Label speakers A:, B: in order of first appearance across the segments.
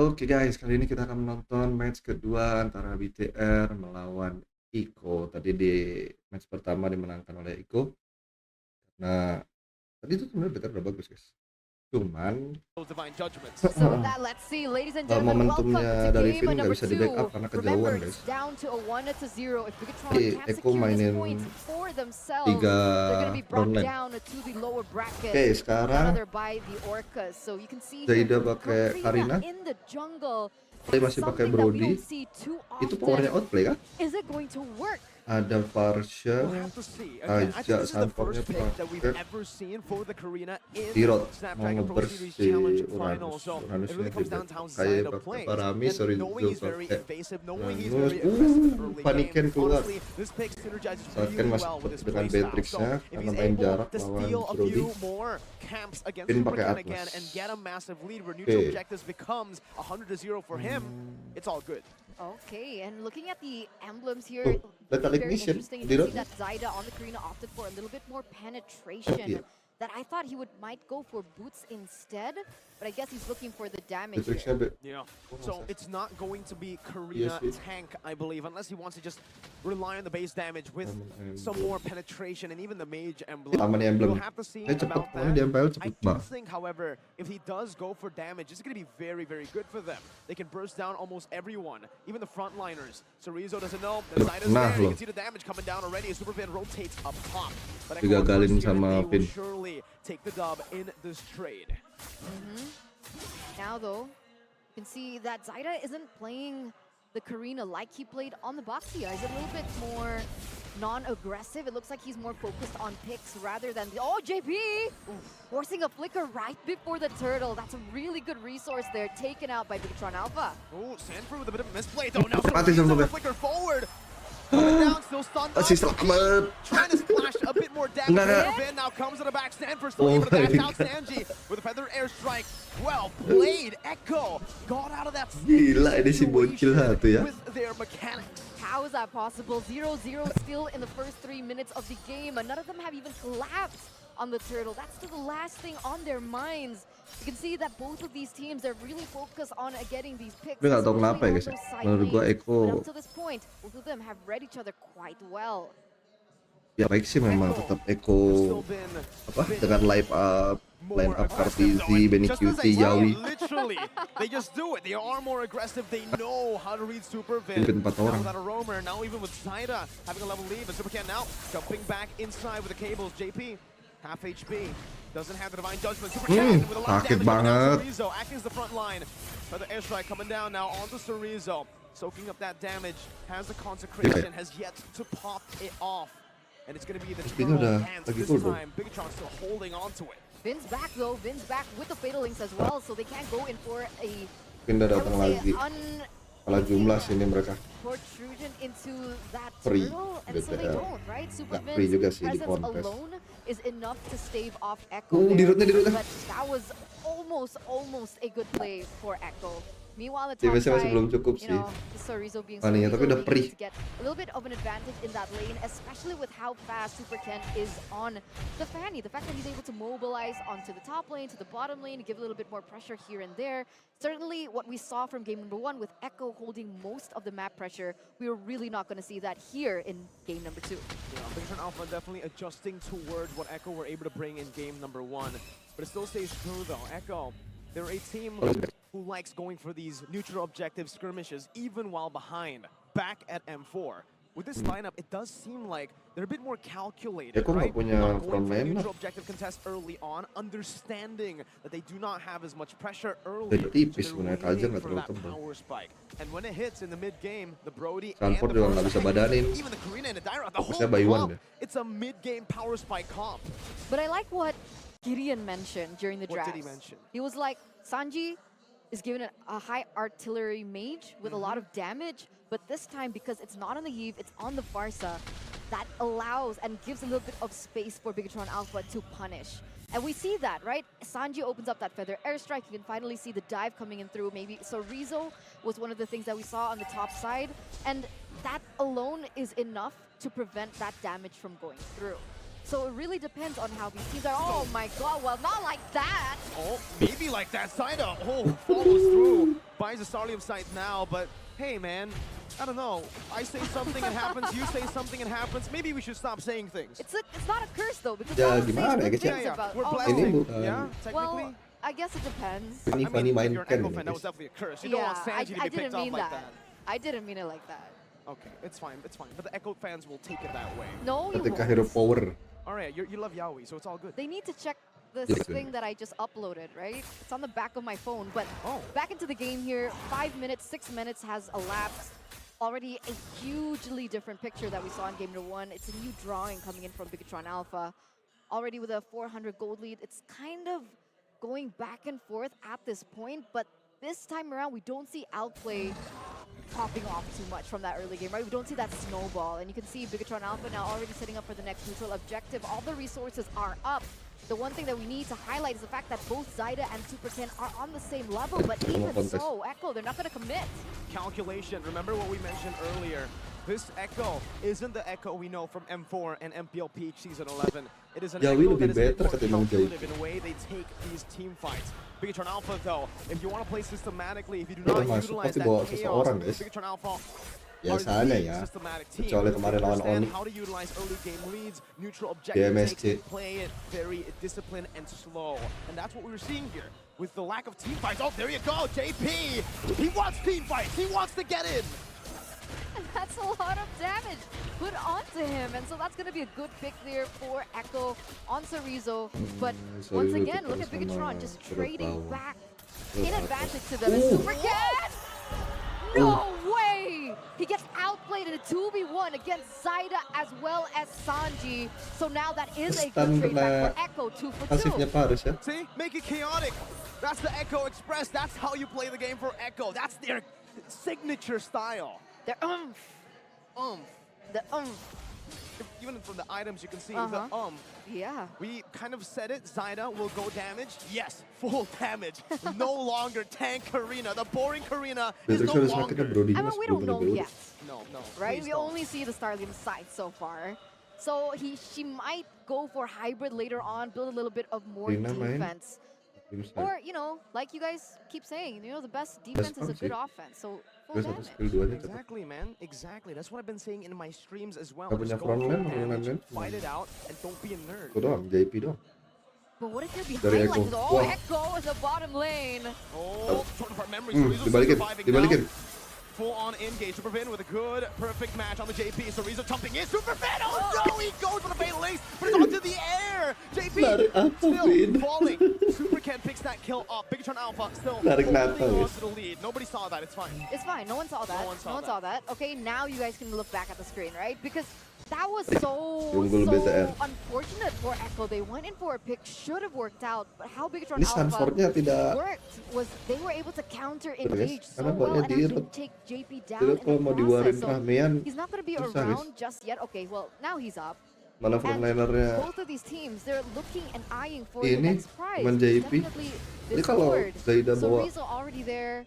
A: Oke guys, kali ini kita akan menonton match kedua antara BTR melawan Iko. Tadi di match pertama dimenangkan oleh Iko. Nah, tadi itu sebenarnya BTR udah bagus guys. Cuman momentumnya dari Vin nggak bisa di backup karena kejauhan guys. Jadi Eko mainin 3 front line. Oke, sekarang Zaida pakai Karina, Play masih pakai Brody. Itu powernya outplay kan? Ada Varsha, Aja, Sanfornya pakai Tirot, mau ngeburst si Uranus. Uranusnya tidak kayak pakai Parami, Sorizo pakai Uranus. Paniken keluar. Saatkan masih dengan Beatrixnya karena main jarak lawan Brody. Pin pakai Atlas.
B: Okay, and looking at the emblems here,
A: very
B: interesting to see that Zaida on the Karina opted for a little bit more penetration. That I thought he might go for boots instead, but I guess he's looking for the damage.
C: Yeah, so it's not going to be Karina tank, I believe, unless he wants to just rely on the base damage with some more penetration and even the mage emblem. We'll have to see about that. I do think, however, if he does go for damage, it's going to be very, very good for them. They can burst down almost everyone, even the frontliners. Sorizo doesn't know. The Zaida's there. You can see the damage coming down already. Super Fan rotates up top. But
A: Digagalin sama Pin.
C: Take the dub in this trade.
B: Now though, you can see that Zaida isn't playing the Karina like he played on the Boxia. He's a little bit more non-aggressive. It looks like he's more focused on picks rather than the JP forcing a flicker right before the turtle. That's a really good resource there, taken out by Bigatron Alpha.
C: Oh, Sanford with a bit of misplay though. Now so flicker forward. Down, still stunned up. Trying to splash a bit more damage. Vin now comes to the back. Stanford still able to dash out Sanji with a feather airstrike. Well played. Echo got out of that situation with their mechanics.
B: How is that possible? 0-0 still in the first 3 minutes of the game, and none of them have even collapsed on the turtle. That's still the last thing on their minds. You can see that both of these teams are really focused on getting these picks.
A: Tapi nggak tahu kenapa ya guys. Menurut gua Eko.
B: Up to this point, both of them have read each other quite well.
A: Ya baik sih memang tetap Eko apa dengan line up Kartizi, Benny QT, Yawi.
C: Literally, they just do it. They are more aggressive. They know how to read Super Vin.
A: Pimpin 4 orang.
C: Without a roamer, now even with Zaida having a level lead, but Super Can now jumping back inside with the cables. JP, half HP. Doesn't have the divine judgment. Super Can with a lot of damage. Sorizo acting as the front line. But the airstrike coming down now onto Sorizo. Soaking up that damage. Has the consecration. Has yet to pop it off. And it's going to be the turtle hands this time. Bigatron still holding on to it.
B: Vin's back though. Vin's back with the Fatal Links as well. So they can't go in for a...
A: Pindah datang lagi. Kalah jumlah sini mereka.
B: Protrusion into that turtle, and so they don't, right? Super Vin's presence alone is enough to stave off Echo there, but that was almost a good play for Echo. Meanwhile, the top side, you know, Sorizo being Sorizo, to get a little bit of an advantage in that lane, especially with how fast Super Ken is on the Fanny. The fact that he's able to mobilize onto the top lane, to the bottom lane, give a little bit more pressure here and there. Certainly what we saw from game number 1 with Echo holding most of the map pressure, we were really not going to see that here in game number 2.
C: Yeah, Bigatron Alpha definitely adjusting towards what Echo were able to bring in game number 1. But it still stays true though. Echo, they're a team who likes going for these neutral objective skirmishes even while behind, back at M4. With this lineup, it does seem like they're a bit more calculated, right? Not going for neutral objective contest early on, understanding that they do not have as much pressure early, so they're waiting for that power spike. And when it hits in the mid-game, the Brody and the even the Karina and the Daira, the whole comp, it's a mid-game power spike comp.
B: But I like what Gideon mentioned during the draft.
C: What did he mention?
B: He was like, Sanji is given a high artillery mage with a lot of damage, but this time, because it's not on the Eve, it's on the Farsa, that allows and gives a little bit of space for Bigatron Alpha to punish. And we see that, right? Sanji opens up that feather airstrike. You can finally see the dive coming in through. Maybe Sorizo was one of the things that we saw on the top side. And that alone is enough to prevent that damage from going through. So it really depends on how these teams are. Oh my god, well, not like that!
C: Oh, maybe like that. Zaida, follows through. buys the Starlium site now, but hey, man, I don't know. I say something and happens, you say something and happens. Maybe we should stop saying things.
B: It's not a curse though, because
A: Ya,
B: I would say
A: gimana ya,
B: good
A: guys?
B: things about.
C: We're
B: Oh,
C: blessing.
A: Ini
C: Yeah,
A: bukan.
C: technically.
B: well, I guess it depends.
A: Ini
C: I
A: Fanny
C: mean, if you're an
A: mainkan
C: Echo
A: ya,
C: fan, that was
A: guys.
C: definitely a curse. You don't want Sanji to
B: I
C: be picked
B: didn't
C: up
B: mean
C: like
B: that.
C: that.
B: I didn't mean it like that.
C: Okay, it's fine, it's fine. But the Echo fans will take it that way.
B: No, you
A: Ketika hero
B: won't.
A: power.
C: Alright, you love Yaoi, so it's all good.
B: They need to check this
A: Yes.
B: thing that I just uploaded, right? It's on the back of my phone. But
C: Oh.
B: back into the game here, 5 minutes, 6 minutes has elapsed. Already a hugely different picture that we saw in game number 1. It's a new drawing coming in from Bigatron Alpha. Already with a 400 gold lead, it's kind of going back and forth at this point, but this time around, we don't see outplay popping off too much from that early game, right? We don't see that snowball, and you can see Bigatron Alpha now already setting up for the next neutral objective. All the resources are up. The one thing that we need to highlight is the fact that both Zyda and Supercan are on the same level, but even so, Echo, they're not going to commit.
C: Calculation, remember what we mentioned earlier. This Echo isn't the Echo we know from M4 and MPL Peach Season 11. It is an
A: Yaoi
C: Echo
A: lebih
C: that is a bit
A: better
C: more
A: ketimbang
C: calculative
A: JP.
C: in the way they take these team fights. Bigatron Alpha, though, if you want to play systematically, if you do not
A: masuk
C: utilize
A: pasti
C: that
A: bawa
C: chaos,
A: seseorang, guys.
C: Bigatron Alpha
A: Biasanya
C: are the
A: ya.
C: systematic team.
A: Kecuali kemarin
C: They
A: lawan
C: understand
A: Oni.
C: how to utilize early game leads, neutral objective
A: MSC.
C: takes, and play it very disciplined and slow. And that's what we were seeing here with the lack of team fights. Oh, there you go, JP. He wants team fights. He wants to get in.
B: And that's a lot of damage put onto him. And so that's going to be a good pick there for Echo on Sarizo. But once again, look at Bigatron just trading back in advantage to them. And Supercat! No way! He gets outplayed in a 2v1 against Zyda as well as Sanji. So now that is a good trade back for Echo, 2 for 2.
A: Pasifnya Paris ya.
C: See, make it chaotic. That's the Echo Express. That's how you play the game for Echo. That's their signature style.
B: They're the
C: Even from the items you can see
B: Uh-huh.
C: the
B: Yeah.
C: We kind of said it. Zyda will go damage. Yes, full damage. No longer tank Karina. The boring Karina is no
A: Beatrix
C: longer.
A: Brody
B: I mean, we don't know yet,
C: No,
B: right?
C: please
B: We
C: don't.
B: only see the Starlium side so far. So she might go for hybrid later on, build a little bit of more
A: Rina main.
B: defense. Or, you know, like you guys keep saying, you know, the best defense is a good offense. So, full
A: Satu
B: damage.
A: skill 2-nya cepet.
C: Exactly, man. Exactly. That's what I've been saying in my streams as well.
A: Gak punya
C: Just go
A: front
C: full
A: lane,
C: damage,
A: lane.
C: fight it out, and don't be a nerd.
A: Itu doang, JP doang.
B: But what if you're
A: Dari
B: behind
A: Echo.
B: like this? Oh,
A: Wah.
B: Echo is the bottom lane.
C: Oh, short apart memories. Rizzo's
A: Dibalikin,
C: surviving
A: dibalikin.
C: now. Full on engage. Superfin with a good, perfect match on the JP. So Rizzo jumping in. Superfin! Oh no! He goes for the fatal links, but it's onto the air! JP
A: Narik apa,
C: still
A: Vin?
C: falling. Supercan picks that kill off. Bigatron Alpha still
A: Narik
C: holding
A: nata,
C: on
A: guys.
C: to the lead. Nobody saw that. It's fine.
B: It's fine. No one saw that.
C: one saw
B: that. Okay, now you guys can look back at the screen, right? Because that was
A: Unggul BTR.
B: so unfortunate for Echo. They went in for a pick, should have worked out. But how Bigatron
A: Ini
B: Alpha
A: Stanfordnya tidak.
B: worked was they were able to counter
A: Guys,
B: engage so
A: karena
B: well
A: botnya
B: and actually
A: dirut.
B: take JP down
A: Dirut
B: in
A: kalau
B: the
A: mau diwarin
B: process. So
A: Rahmian,
B: he's not going to be
A: susah, guys.
B: around just yet. Okay, well, now he's up.
A: Mana frontlinernya
B: Both of these teams, they're looking and eyeing for the
A: ini
B: next prize.
A: teman
B: It's
A: JP.
B: definitely
A: Ini kalau
B: Discord.
A: Zyda
B: So
A: bawa
B: Rizzo already there,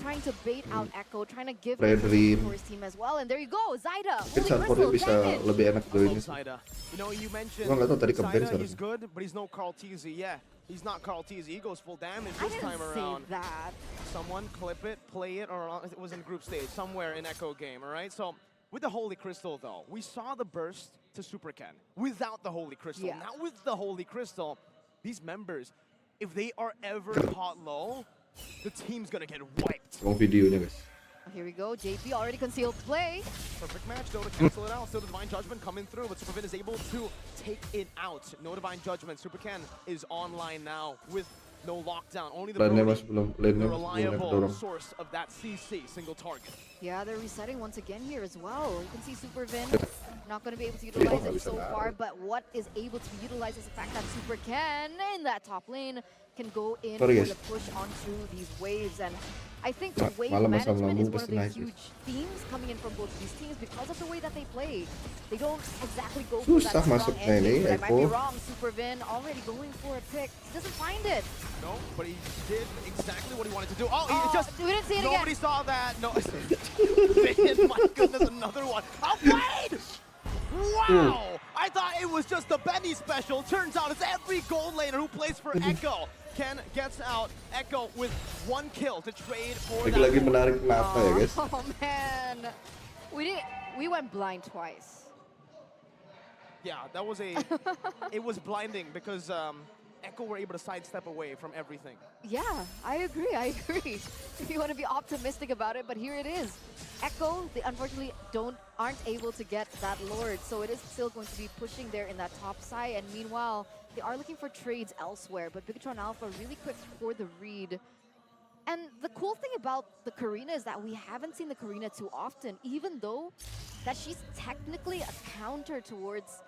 B: trying to bait out Echo, trying to give
A: Red
B: it
A: Rim.
B: for his team as well. And there you go, Zyda.
A: mungkin
B: Holy
A: Stanfordnya
B: Crystal,
A: bisa
B: damage.
A: lebih enak
C: I
A: joinnya
C: love
A: sih.
C: Zyda. You know, you mentioned
A: Gua nggak tahu tadi keband
C: Zyda, he's
A: seharusnya.
C: good, but he's no Carl Teasy. Yeah, he's not Carl Teasy. He goes full damage
B: I
C: this
B: didn't
C: time
B: say
C: around.
B: that.
C: Someone clip it, play it, or it was in group stage, somewhere in Echo game, all right? So with the Holy Crystal, though, we saw the burst to Supercan without the Holy Crystal.
B: Yeah.
C: Now with the Holy Crystal, these members, if they are ever caught low, the team's gonna get wiped.
A: Tolong videonya guys.
B: Here we go, JP already concealed play.
C: Perfect match, though, to cancel it out. Still the Divine Judgment coming through, but Superfin is able to take it out. No Divine Judgment. Supercan is online now with no lockdown. Only the
A: Lane-nya
C: Brody,
A: masih belum,
C: the
A: lane-nya masih belum
C: reliable
A: kedorong.
C: source of that CC, single target.
B: Yeah, they're resetting once again here as well. You can see Supervin not going to be able to utilize it so far, but what is able to be utilized is the fact that Supercan in that top lane can go in
A: Sorry,
B: for
A: guys.
B: the push onto these waves. And I think wave
A: Malam asam
B: management is
A: lambung
B: one of
A: pasti
B: the
A: naik, guys.
B: huge themes coming in from both of these teams because of the way that they play. They don't exactly go for
A: Susah
B: that strong
A: masuknya
B: ending.
A: ini,
B: I might be
A: Echo.
B: wrong. Supervin already going for a pick. He doesn't find it.
C: No, but he did exactly what he wanted to do. Oh, he
B: Oh,
C: just...
B: we didn't see it
C: Nobody
B: again.
C: saw that. No. Man, my goodness, another one. Oh, wait! Wow! I thought it was just the Benny special. Turns out it's every gold laner who plays for Echo. Ken gets out. Echo with 1 kill to trade for that.
A: Lagi menarik mata ya guys.
B: Oh man, we went blind twice.
C: Yeah, that was it was blinding because Echo were able to sidestep away from everything.
B: Yeah, I agree. If you want to be optimistic about it, but here it is. Echo, they unfortunately aren't able to get that Lord, so it is still going to be pushing there in that top side. And meanwhile, they are looking for trades elsewhere, but Bigatron Alpha really quick for the read. And the cool thing about the Karina is that we haven't seen the Karina too often, even though that she's technically a counter towards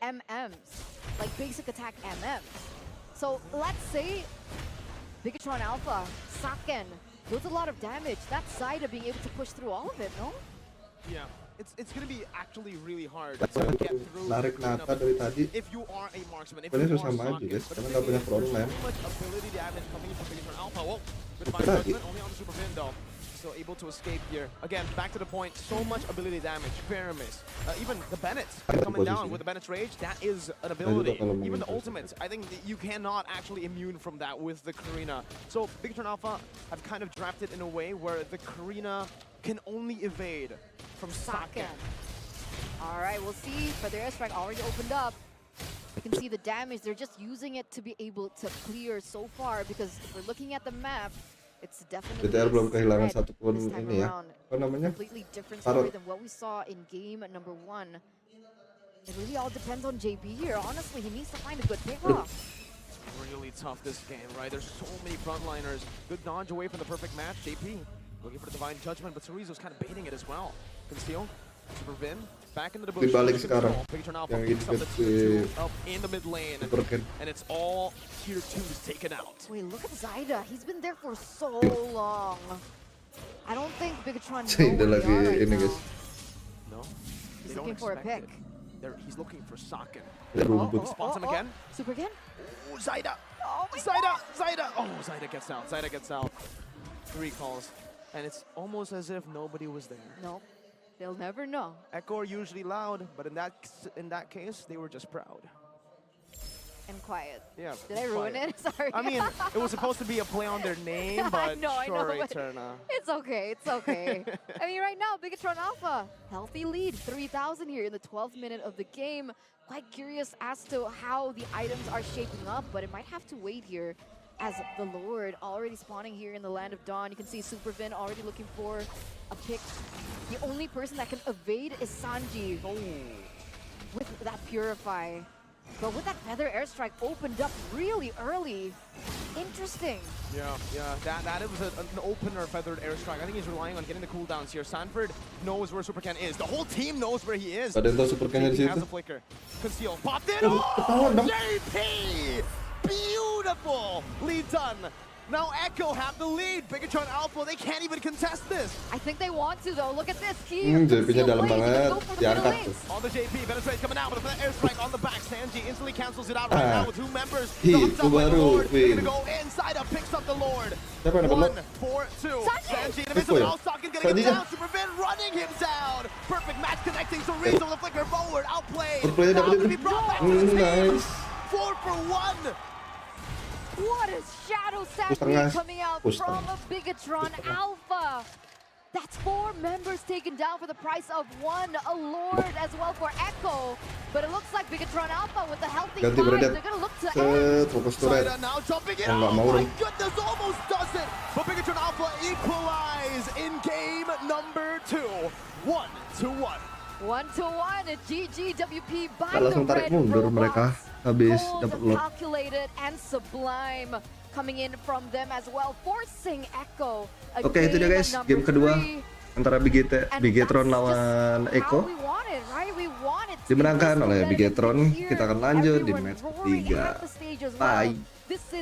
B: MMs, like basic attack MMs. So let's say Bigatron Alpha, Saken, deals a lot of damage. That side of being able to push through all of it, no?
C: Yeah. It's going to be actually really hard to get through
A: Narik nata dari tadi.
C: if you are a marksman. If
A: Sebenarnya
C: you
A: susah
C: are
A: maju
C: Saken,
A: guys,
C: but
A: karena
C: the
A: nggak
C: thing
A: punya
C: is,
A: front
C: there's
A: line.
C: so much ability damage coming in from Bigatron Alpha. Whoa, with Divine Judgment, only on the Super Vin though. Still able to escape here. Again, back to the point, so much ability damage. Fair miss. Even the Bennett coming down with the Bennett's Rage, that is an ability. Even the ultimates, I think you cannot actually immune from that with the Karina. So Bigatron Alpha have kind of drafted in a way where the Karina can only evade from Saken.
B: All right, we'll see. Feather Airstrike already opened up. You can see the damage. They're just using it to be able to clear so far, because if we're looking at the map, it's definitely
A: BTR belum kehilangan
B: spread
A: satupun
B: this time
A: ini ya.
B: around.
A: Apa namanya?
B: Completely different story than what we saw in game number 1. It really all depends on JB here. Honestly, he needs to find a good pickoff.
C: Really tough this game, right? There's so many frontliners. Good dodge away from the perfect match. JP looking for the Divine Judgment, but Cerezo's kind of baiting it as well. Conceal, Super Vin, back into the bush.
A: Dibalik sekarang.
C: Bigatron Alpha
A: Yang
C: picks up the
A: si
C: 2-2 up in the mid lane.
A: Superken.
C: And it's all tier 2s taken out.
B: Wait, look at Zyda. He's been there for so long. I don't think Bigatron knows
A: Zyda
B: where
A: lagi
B: they are right
A: ini
B: now.
A: guys.
C: No,
B: He's
C: they don't
B: looking for a
C: expect
B: pick.
C: it. He's looking for Saken.
A: Rumput.
C: Spots him again.
B: Super again?
C: Oh, Zyda!
B: Oh my
C: Zyda! Oh, Zyda gets out. Zyda gets out. 3 calls. And it's almost as if nobody was there.
B: No, they'll never know.
C: Echo are usually loud, but in that case, they were just proud.
B: And quiet.
C: Yeah.
B: Did I ruin
C: quiet.
B: it? Sorry.
C: I mean, it was supposed to be a play on their name, but
B: I know,
C: sorry,
B: but
C: Turna.
B: it's okay, it's okay. I mean, right now, Bigatron Alpha, healthy lead, 3,000 here in the 12th minute of the game. Quite curious as to how the items are shaping up, but it might have to wait here as the Lord already spawning here in the Land of Dawn. You can see Supervin already looking for a pick. The only person that can evade is Sanji with that Purify. But with that Feather Airstrike opened up really early. Interesting.
C: Yeah, that was an opener Feathered Airstrike. I think he's relying on getting the cooldowns here. Sanford knows where Supercan is. The whole team knows where he is.
A: Ada yang tahu Supercan di
C: JP has
A: situ.
C: a flicker. Conceal. Popped in.
A: Ketahuan dong.
C: JP! Beautiful! Lead done. Now Echo have the lead. Bigatron Alpha, they can't even contest this.
B: I think they want to though. Look at this. Key.
A: JP-nya dalam banget. Diangkat tuh.
C: On the JP, Venezuela coming out with an airstrike on the back. Sanji instantly cancels it out right now with 2 members.
A: Itu baru,
C: They're
A: Win.
C: gonna go inside up, picks up the Lord.
A: Siapa yang dapat
C: 1-4-2. Sanji in the midst
A: Eko
C: of it
A: ya?
C: all. Saken getting him
A: Sanji
C: down. Supervin running him down. Perfect match connecting to Rezo with a flicker forward. Outplayed.
A: Outplayed,
C: Now
A: dapat
C: gonna
A: itu.
C: be brought back to the team.
A: Nice.
C: 4 for 1.
B: What is Shadow
A: Setengah.
B: Stampede coming out
A: Setengah.
B: from a Bigatron Alpha? That's 4 members taken down for the price of 1. A Lord as well for Echo. But it looks like Bigatron Alpha with a healthy
A: Ganti
B: 5.
A: beredet.
B: They're going to look to end.
A: Fokus turret.
C: Zyda now jumping in.
A: Oh, nggak
C: Oh
A: mau
C: my
A: dong.
C: goodness, almost does it. But Bigatron Alpha equalize in game number 2. 1-1.
B: 1-1. GGWP by
A: Nggak langsung
B: the
A: tarik
B: Red
A: mundur mereka
B: Robots.
A: habis
B: Cold,
A: dapat Lord.
B: calculated, and sublime coming in from them as well, forcing Echo.
A: Oke, itu dia guys, game kedua antara Bigatron lawan Echo. Dimenangkan oleh Bigatron. Kita akan lanjut di match ketiga. Bye.